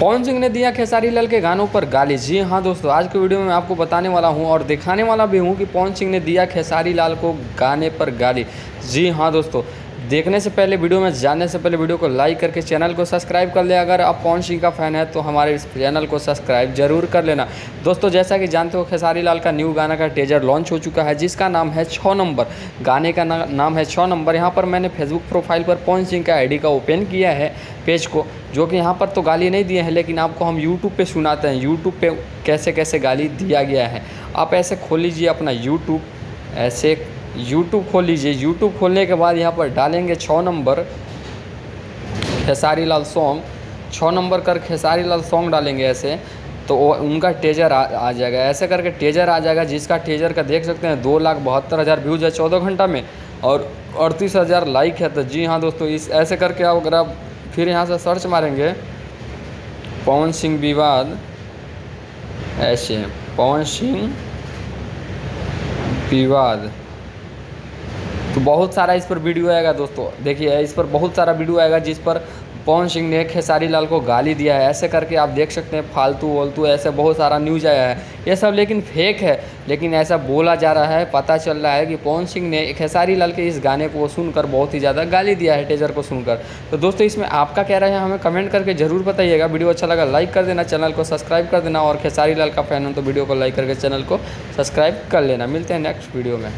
पवन सिंह ने दिया खेसारी लाल के गानों पर गाली। जी हाँ दोस्तों, आज के वीडियो में मैं आपको बताने वाला हूँ और दिखाने वाला भी हूँ कि पवन सिंह ने दिया खेसारी लाल को गाने पर गाली। जी हाँ दोस्तों, देखने से पहले, वीडियो में जाने से पहले वीडियो को लाइक करके चैनल को सब्सक्राइब कर ले। अगर आप पवन सिंह का फ़ैन है तो हमारे इस चैनल को सब्सक्राइब जरूर कर लेना। दोस्तों, जैसा कि जानते हो, खेसारी लाल का न्यू गाना का टीजर लॉन्च हो चुका है जिसका नाम है 6 नंबर। गाने का नाम है 6 नंबर। यहाँ पर मैंने फेसबुक प्रोफाइल पर पवन सिंह का आईडी का ओपन किया है पेज को, जो कि यहाँ पर तो गाली नहीं दिए हैं, लेकिन आपको हम यूट्यूब पे सुनाते हैं यूट्यूब पे कैसे कैसे गाली दिया गया है। आप ऐसे खोल लीजिए अपना यूट्यूब, ऐसे यूट्यूब खोल लीजिए। यूट्यूब खोलने के बाद यहाँ पर डालेंगे 6 number Khesari Lal song, 6 number कर खेसारी लाल सॉन्ग डालेंगे ऐसे, तो उनका टीजर आ जाएगा। ऐसे करके टीजर आ जाएगा, जिसका टीजर का देख सकते हैं 2,72,000 व्यूज़ है 14 घंटा में और 38,000 लाइक है। तो जी हाँ दोस्तों, इस ऐसे करके आप अगर आप फिर यहाँ से सर्च मारेंगे पवन सिंह विवाद, ऐसे पवन सिंह विवाद, तो बहुत सारा इस पर वीडियो आएगा दोस्तों। देखिए, इस पर बहुत सारा वीडियो आएगा जिस पर पवन सिंह ने खेसारी लाल को गाली दिया है। ऐसे करके आप देख सकते हैं फालतू वालतू ऐसे बहुत सारा न्यूज़ आया है। ये सब लेकिन फेक है, लेकिन ऐसा बोला जा रहा है, पता चल रहा है कि पवन सिंह ने खेसारी लाल के इस गाने को सुनकर बहुत ही ज़्यादा गाली दिया है टीजर को सुनकर। तो दोस्तों, इसमें आपका क्या राय है हमें कमेंट करके ज़रूर बताइएगा। वीडियो अच्छा लगा लाइक कर देना, चैनल को सब्सक्राइब कर देना और खेसारी लाल का फैन हो तो वीडियो को लाइक करके चैनल को सब्सक्राइब कर लेना। मिलते हैं नेक्स्ट वीडियो में।